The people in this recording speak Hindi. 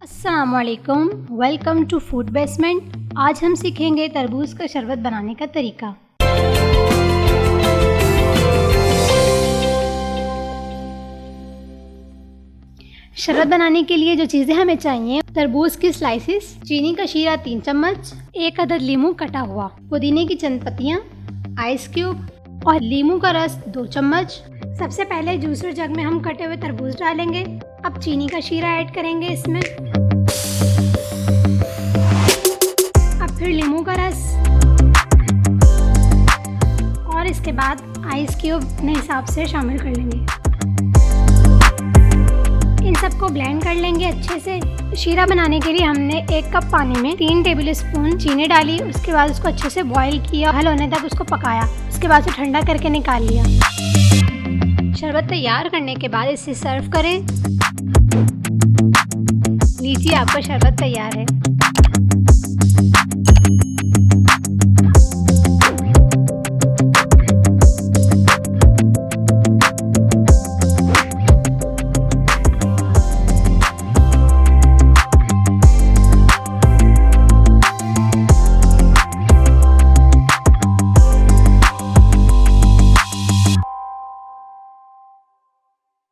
अस्सलामुअलैकुम, वेलकम टू फूड बेसमेंट। आज हम सीखेंगे तरबूज का शरबत बनाने का तरीका। शरबत बनाने के लिए जो चीज़ें हमें चाहिए: तरबूज की स्लाइसिस, चीनी का शीरा 3 चम्मच, 1 अदद लीमू कटा हुआ, पुदीने की चंद पत्तियाँ, आइस क्यूब और लीमू का रस 2 चम्मच। सबसे पहले जूसर जग में हम कटे हुए तरबूज डालेंगे। अब चीनी का शीरा ऐड करेंगे इसमें। अब फिर लीमू का रस और इसके बाद आइस क्यूब अपने हिसाब से शामिल कर लेंगे। इन सबको ब्लेंड कर लेंगे अच्छे से। शीरा बनाने के लिए हमने 1 कप पानी में 3 टेबल स्पून चीनी डाली। उसके बाद उसको अच्छे से बॉईल किया, हल होने तक उसको पकाया। उसके बाद उसे ठंडा करके निकाल लिया। शरबत तैयार करने के बाद इसे सर्व करें। लीजिए, आपका शरबत तैयार है।